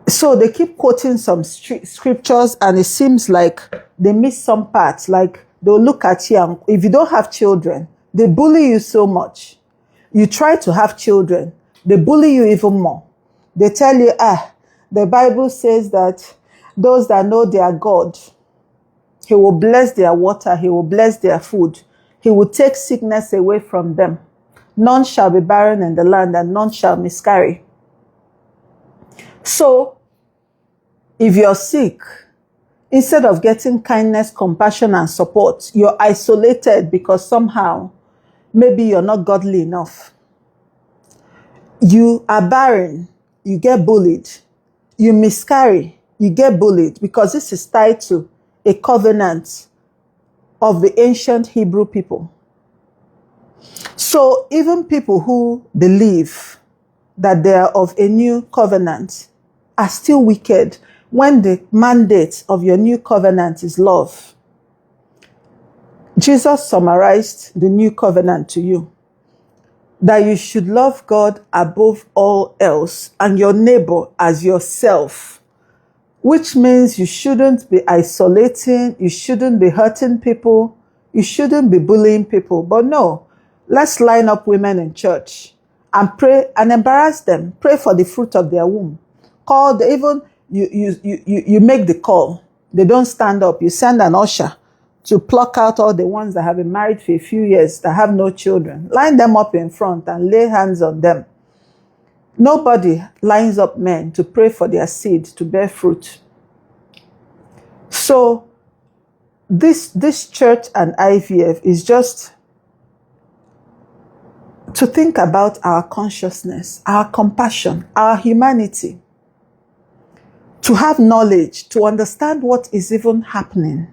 So they keep quoting some scriptures and it seems like they miss some parts. Like they'll look at you and if you don't have children, they bully you so much. You try to have children, they bully you even more. They tell you, the Bible says that those that know their God, He will bless their water, He will bless their food. He will take sickness away from them. None shall be barren in the land and none shall miscarry. So, if you're sick, instead of getting kindness, compassion, and support, you're isolated because somehow, maybe you're not godly enough. You are barren, you get bullied. You miscarry, you get bullied because this is tied to a covenant of the ancient Hebrew people. So even people who believe that they are of a new covenant are still wicked when the mandate of your new covenant is love. Jesus summarized the new covenant to you, that you should love God above all else and your neighbor as yourself, which means you shouldn't be isolating, you shouldn't be hurting people, you shouldn't be bullying people. But no, let's line up women in church and pray and embarrass them. Pray for the fruit of their womb. Even you make the call. They don't stand up. You send an usher to pluck out all the ones that have been married for a few years, that have no children. Line them up in front and lay hands on them. Nobody lines up men to pray for their seed to bear fruit. So this church and IVF is just to think about our consciousness, our compassion, our humanity, to have knowledge, to understand what is even happening.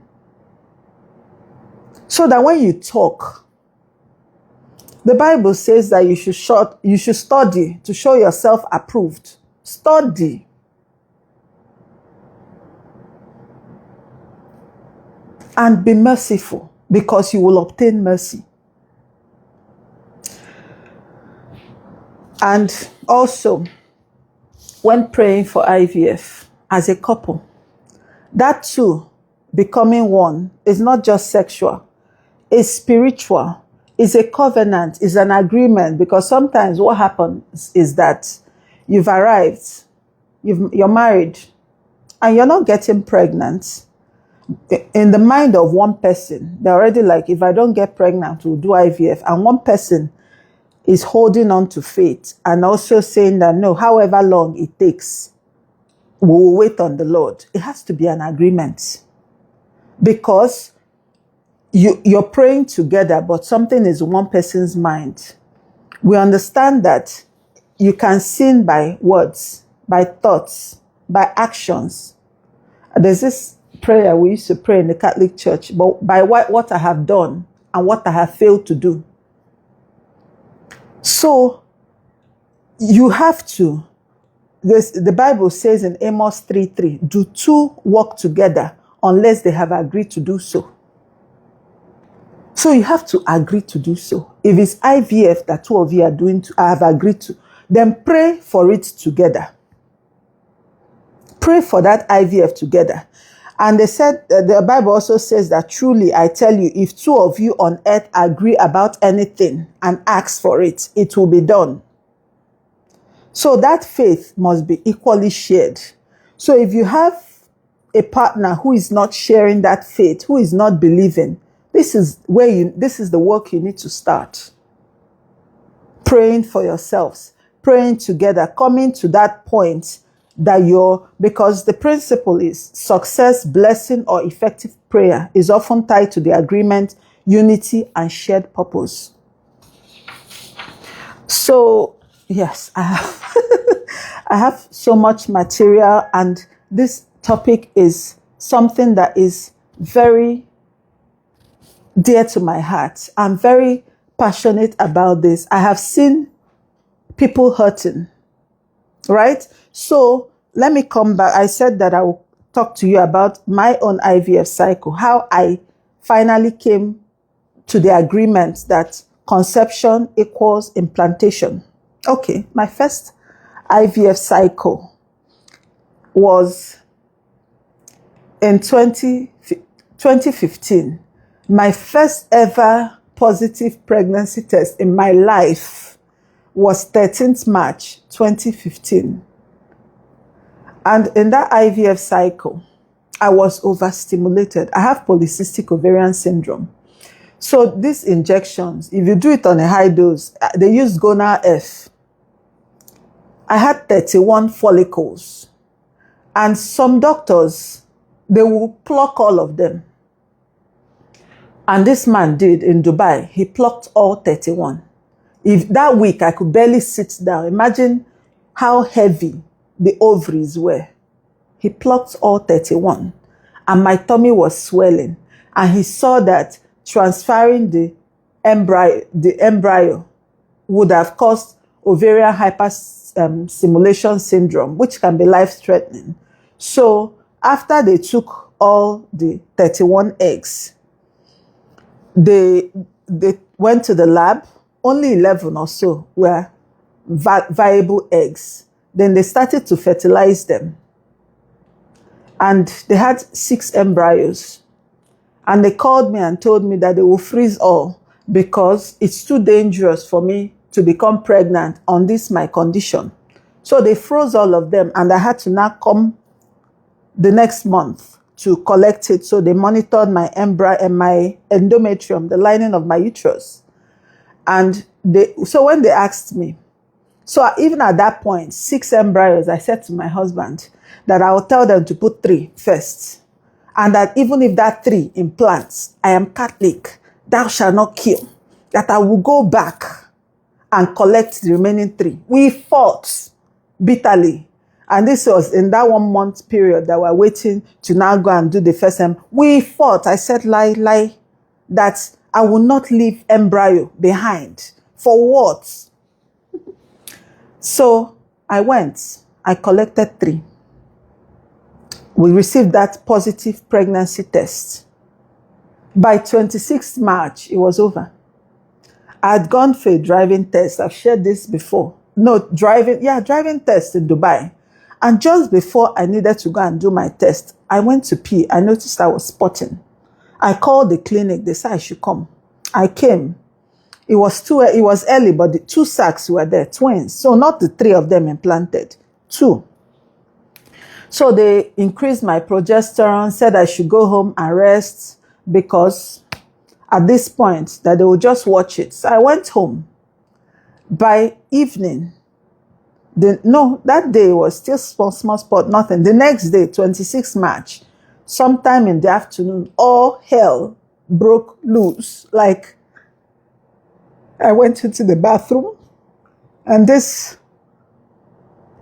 So that when you talk, the Bible says that you should study to show yourself approved. Study. And be merciful, because you will obtain mercy. And also, when praying for IVF as a couple, that too, becoming one, is not just sexual. It's spiritual. It's a covenant. It's an agreement. Because sometimes what happens is that you've arrived, you're married, and you're not getting pregnant. In the mind of one person, they're already like, if I don't get pregnant, we'll do IVF. And one person is holding on to faith and also saying that, no, however long it takes, we will wait on the Lord. It has to be an agreement. Because you're praying together, but something is in one person's mind. We understand that you can sin by words, by thoughts, by actions. There's this prayer we used to pray in the Catholic Church, but by what I have done and what I have failed to do. So you have to, the Bible says in Amos 3:3, do two work together unless they have agreed to do so. So you have to agree to do so. If it's IVF that two of you are doing, have agreed to, then pray for it together. Pray for that IVF together. And they said, the Bible also says that truly, I tell you, if two of you on earth agree about anything and ask for it, it will be done. So that faith must be equally shared. So if you have a partner who is not sharing that faith, who is not believing, this is the work you need to start. Praying for yourselves, praying together, coming to that point that because the principle is success, blessing, or effective prayer is often tied to the agreement, unity, and shared purpose. So, yes, I have so much material, and this topic is something that is very dear to my heart. I'm very passionate about this. I have seen people hurting, right? So let me come back. I said that I will talk to you about my own IVF cycle, how I finally came to the agreement that conception equals implantation. Okay, my first IVF cycle was in 2015. My first ever positive pregnancy test in my life was 13th March 2015. And in that IVF cycle, I was overstimulated. I have polycystic ovarian syndrome. So these injections, if you do it on a high dose, they use Gonal-F. I had 31 follicles. And some doctors, they will pluck all of them. And this man did in Dubai. He plucked all 31. If that week I could barely sit down, imagine how heavy the ovaries were. He plucked all 31. And my tummy was swelling. And he saw that transferring the embryo would have caused ovarian hyperstimulation syndrome, which can be life-threatening. So after they took all the 31 eggs, They went to the lab. Only 11 or so were viable eggs. Then they started to fertilize them. And they had 6 embryos. And they called me and told me that they will freeze all because it's too dangerous for me to become pregnant on this my condition. So they froze all of them, and I had to now come the next month to collect it. So they monitored my embryo and my endometrium, the lining of my uterus. And so when they asked me, so even at that point, 6 embryos, I said to my husband that I will tell them to put 3 first. And that even if that 3 implants, I am Catholic, thou shalt not kill. That I will go back and collect the remaining 3. We fought bitterly. And this was in that 1 month period that we're waiting to now go and do the first time. We fought. I said, lie, that I will not leave embryo behind. For what? So I went. I collected 3. We received that positive pregnancy test. By 26th March, it was over. I had gone for a driving test. I've shared this before. No, driving test in Dubai. And just before I needed to go and do my test, I went to pee. I noticed I was spotting. I called the clinic. They said I should come. I came. It was early, but the 2 sacs were there, twins. So not the 3 of them implanted, 2. So they increased my progesterone, said I should go home and rest because at this point that they would just watch it. So I went home. By evening, that day was still small spot, nothing. The next day, 26 March, sometime in the afternoon, all hell broke loose. Like, I went into the bathroom and this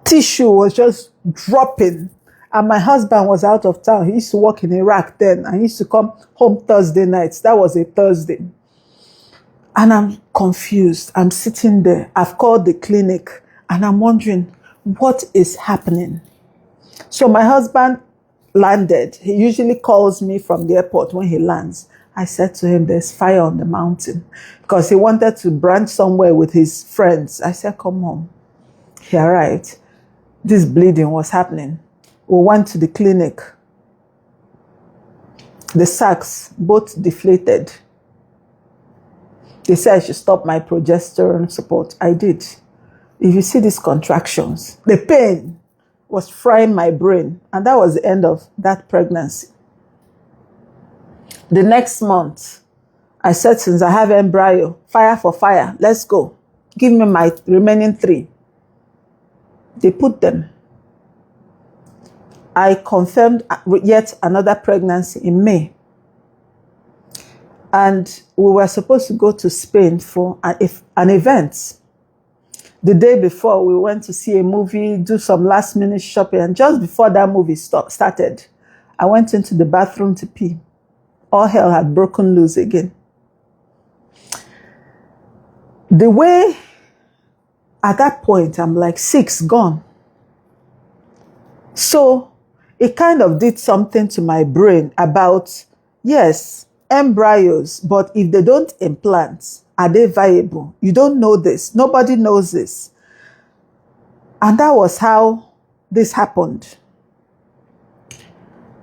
tissue was just dropping. And my husband was out of town. He used to work in Iraq then. And he used to come home Thursday nights. That was a Thursday. And I'm confused. I'm sitting there. I've called the clinic. And I'm wondering, what is happening? So my husband landed. He usually calls me from the airport when he lands. I said to him, there's fire on the mountain. Because he wanted to branch somewhere with his friends. I said, come home. He arrived. This bleeding was happening. We went to the clinic. The sacs both deflated. They said I should stop my progesterone support. I did. If you see these contractions, the pain was frying my brain. And that was the end of that pregnancy. The next month, I said, since I have embryo, fire for fire, let's go. Give me my remaining 3. They put them. I confirmed yet another pregnancy in May. And we were supposed to go to Spain for an event. The day before, we went to see a movie, do some last minute shopping. And just before that movie started, I went into the bathroom to pee. All hell had broken loose again. The way, at that point, I'm like 6 gone. So it kind of did something to my brain about, yes, embryos, but if they don't implant, are they viable? You don't know this. Nobody knows this. And that was how this happened.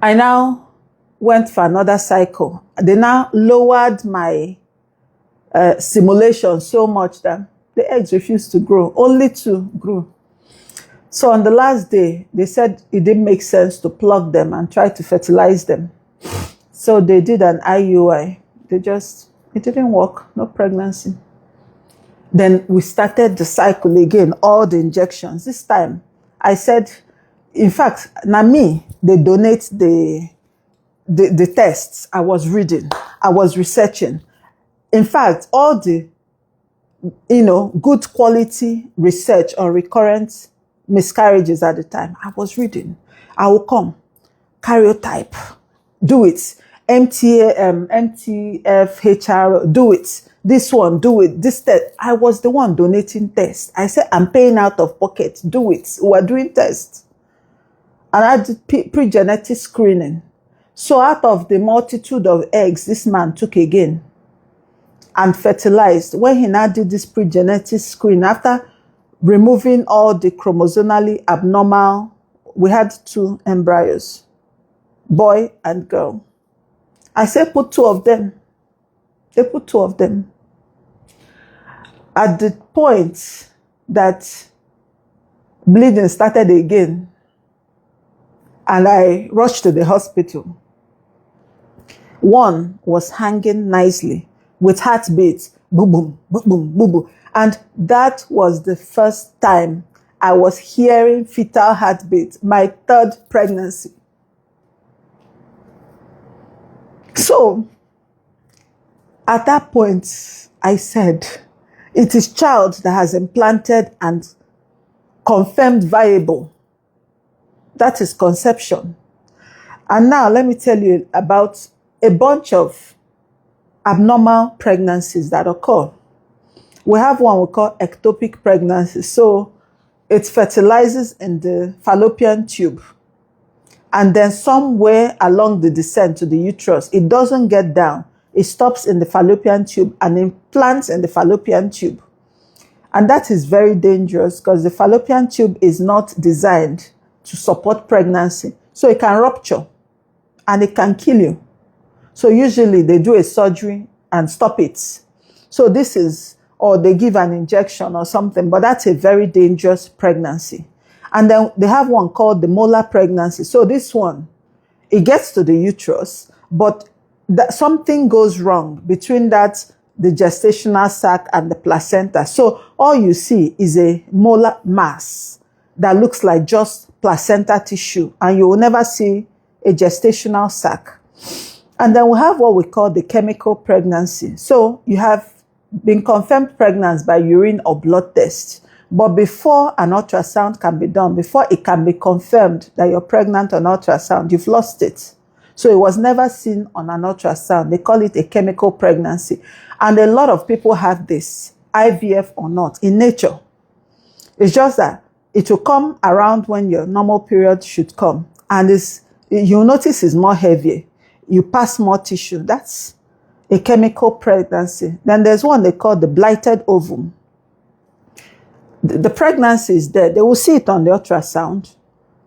I now went for another cycle. They now lowered my simulation so much that the eggs refused to grow. Only 2 grew. So on the last day, they said it didn't make sense to plug them and try to fertilize them. So they did an IUI. It didn't work. No pregnancy. Then we started the cycle again, all the injections. This time, I said, in fact, now me, they donate the tests. I was reading. I was researching. In fact, all the, good quality research on recurrent miscarriages at the time, I was reading. I will come. Karyotype. Do it. MTF, HR, do it. This one, do it. This test. I was the one donating tests. I said, I'm paying out of pocket. Do it. We are doing tests. And I did pre-genetic screening. So out of the multitude of eggs this man took again, and fertilized. When he now did this pre-genetic screen, after removing all the chromosomally abnormal, we had 2 embryos, boy and girl. I said, put 2 of them. They put 2 of them. At the point that bleeding started again, and I rushed to the hospital, one was hanging nicely with heartbeats, boom, boom, boom, boom, boom, boom. And that was the first time I was hearing fetal heartbeat, my 3rd pregnancy. So, at that point, I said, it is child that has implanted and confirmed viable. That is conception. And now let me tell you about a bunch of abnormal pregnancies that occur. We have one we call ectopic pregnancy. So it fertilizes in the fallopian tube. And then somewhere along the descent to the uterus, it doesn't get down. It stops in the fallopian tube and implants in the fallopian tube. And that is very dangerous because the fallopian tube is not designed to support pregnancy. So it can rupture and it can kill you. So usually they do a surgery and stop it. So this is, or they give an injection or something, but that's a very dangerous pregnancy. And then they have one called the molar pregnancy. So this one, it gets to the uterus, but something goes wrong between that, the gestational sac and the placenta. So all you see is a molar mass that looks like just placenta tissue, and you will never see a gestational sac. And then we have what we call the chemical pregnancy. So you have been confirmed pregnant by urine or blood test. But before an ultrasound can be done, before it can be confirmed that you're pregnant on ultrasound, you've lost it. So it was never seen on an ultrasound. They call it a chemical pregnancy. And a lot of people have this, IVF or not, in nature. It's just that it will come around when your normal period should come. And you'll notice it's more heavy. You pass more tissue. That's a chemical pregnancy. Then there's one they call the blighted ovum. The pregnancy is there. They will see it on the ultrasound,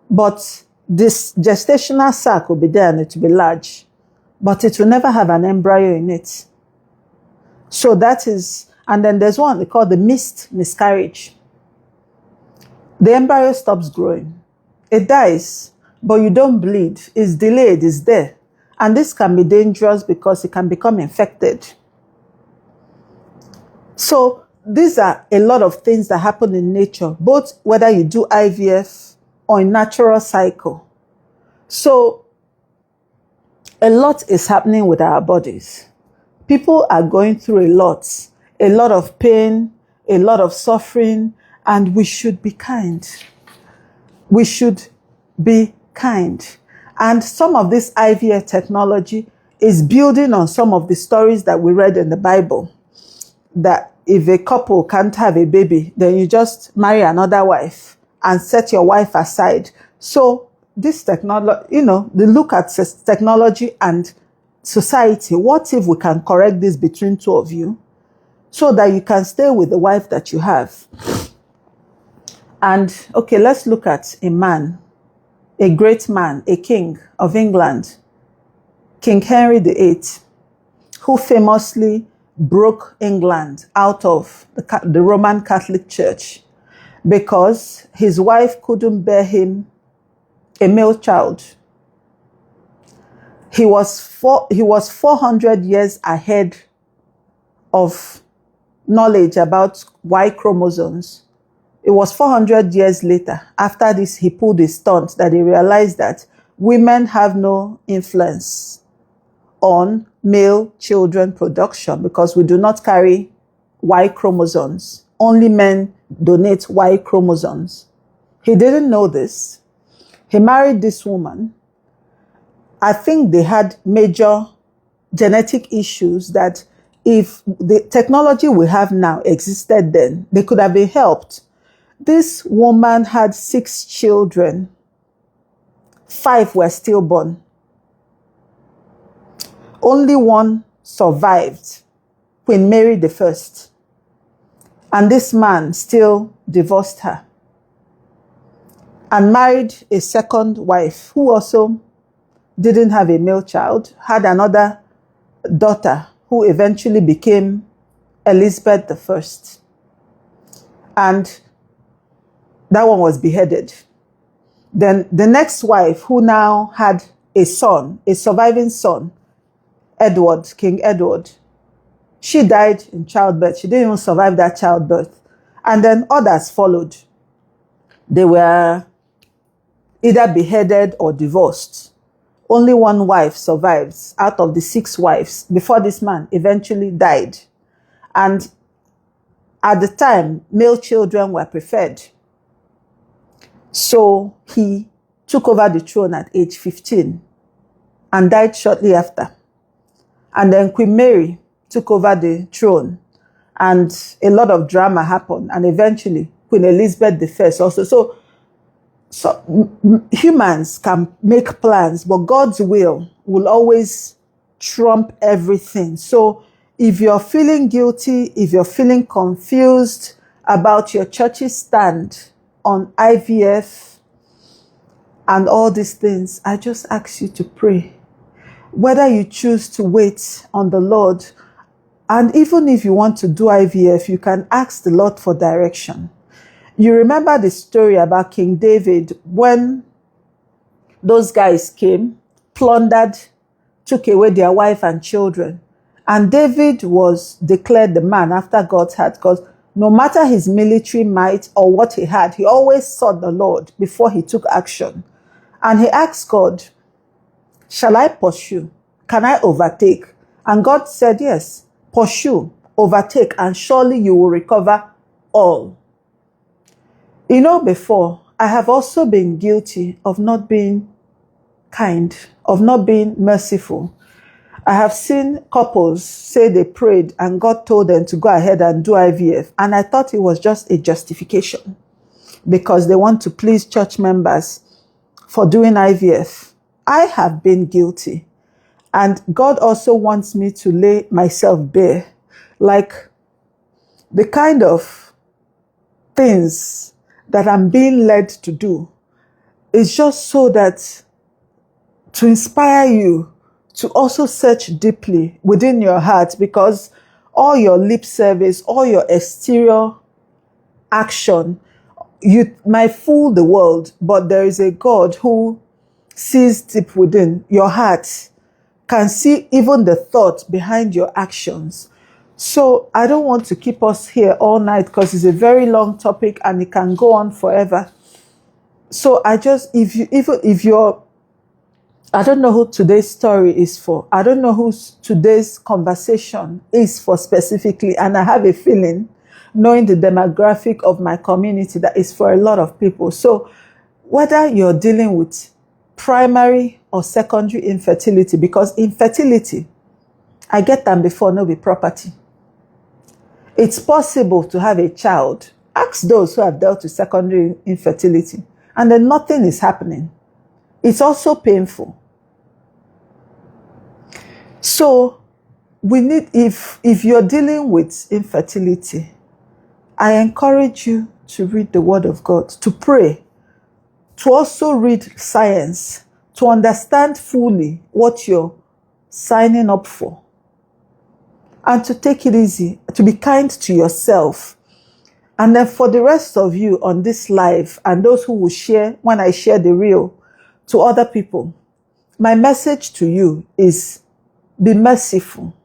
but this gestational sac will be there and it will be large, but it will never have an embryo in it. So that is, and then there's one they call the missed miscarriage. The embryo stops growing. It dies, but you don't bleed. It's delayed, it's there. And this can be dangerous because it can become infected. So these are a lot of things that happen in nature, both whether you do IVF or in natural cycle. So a lot is happening with our bodies. People are going through a lot of pain, a lot of suffering, and we should be kind. We should be kind. And some of this IVF technology is building on some of the stories that we read in the Bible, that if a couple can't have a baby, then you just marry another wife and set your wife aside. So this technology, they look at technology and society. What if we can correct this between 2 of you so that you can stay with the wife that you have? And okay, let's look at a man, a great man, a king of England, King Henry VIII, who famously broke England out of the Roman Catholic Church because his wife couldn't bear him a male child. He was 400 years ahead of knowledge about Y chromosomes. It was 400 years later, after this, he pulled a stunt that he realized that women have no influence on male children production because we do not carry Y chromosomes. Only men donate Y chromosomes. He didn't know this. He married this woman. I think they had major genetic issues that if the technology we have now existed then, they could have been helped. This woman had 6 children. 5 were stillborn. Only one survived. Queen Mary the First. And this man still divorced her and married a second wife who also didn't have a male child, had another daughter who eventually became Elizabeth the First. And that one was beheaded. Then the next wife, who now had a son, a surviving son, Edward, King Edward, she died in childbirth. She didn't even survive that childbirth. And then others followed. They were either beheaded or divorced. Only one wife survives out of the 6 wives before this man eventually died. And at the time, male children were preferred. So he took over the throne at age 15 and died shortly after. And then Queen Mary took over the throne, and a lot of drama happened, and eventually Queen Elizabeth I also. So humans can make plans, but God's will always trump everything. So if you're feeling guilty, if you're feeling confused about your church's stand on IVF and all these things, I just ask you to pray. Whether you choose to wait on the Lord, and even if you want to do IVF, you can ask the Lord for direction. You remember the story about King David when those guys came, plundered, took away their wife and children. And David was declared the man after God's heart, because no matter his military might or what he had, he always sought the Lord before he took action. And he asked God, shall I pursue? Can I overtake? And God said, yes, pursue, overtake, and surely you will recover all. You know, before, I have also been guilty of not being kind, of not being merciful. I have seen couples say they prayed and God told them to go ahead and do IVF. And I thought it was just a justification because they want to please church members for doing IVF. I have been guilty. And God also wants me to lay myself bare. Like the kind of things that I'm being led to do is just so that to inspire you to also search deeply within your heart, because all your lip service, all your exterior action, you might fool the world, but there is a God who sees deep within your heart, can see even the thought behind your actions. So I don't want to keep us here all night because it's a very long topic and it can go on forever. So I don't know who today's story is for. I don't know who today's conversation is for specifically. And I have a feeling, knowing the demographic of my community, that is for a lot of people. So whether you're dealing with primary or secondary infertility, because infertility, I get them before, no be property. It's possible to have a child. Ask those who have dealt with secondary infertility, and then nothing is happening. It's also painful. So we need, if you're dealing with infertility, I encourage you to read the Word of God, to pray, to also read science, to understand fully what you're signing up for, and to take it easy, to be kind to yourself. And then for the rest of you on this live, and those who will share, when I share the reel to other people, my message to you is be merciful.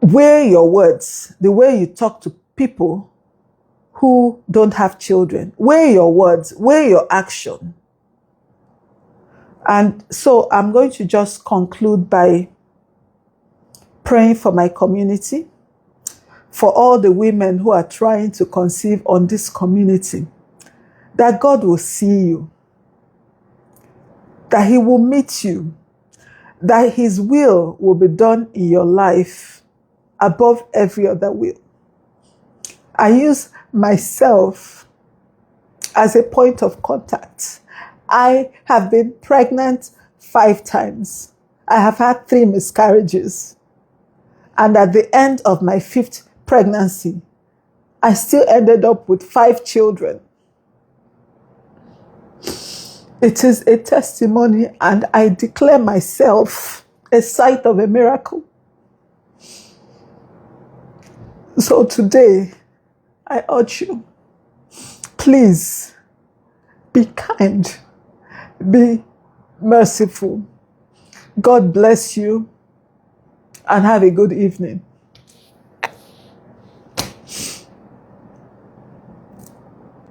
Weigh your words, the way you talk to people who don't have children. Weigh your words, weigh your action. And so I'm going to just conclude by praying for my community, for all the women who are trying to conceive on this community, that God will see you, that He will meet you, that His will be done in your life above every other will. I use myself as a point of contact. I have been pregnant 5 times. I have had 3 miscarriages. And at the end of my 5th pregnancy, I still ended up with 5 children. It is a testimony, and I declare myself a site of a miracle. So today, I urge you, please be kind, be merciful. God bless you, and have a good evening.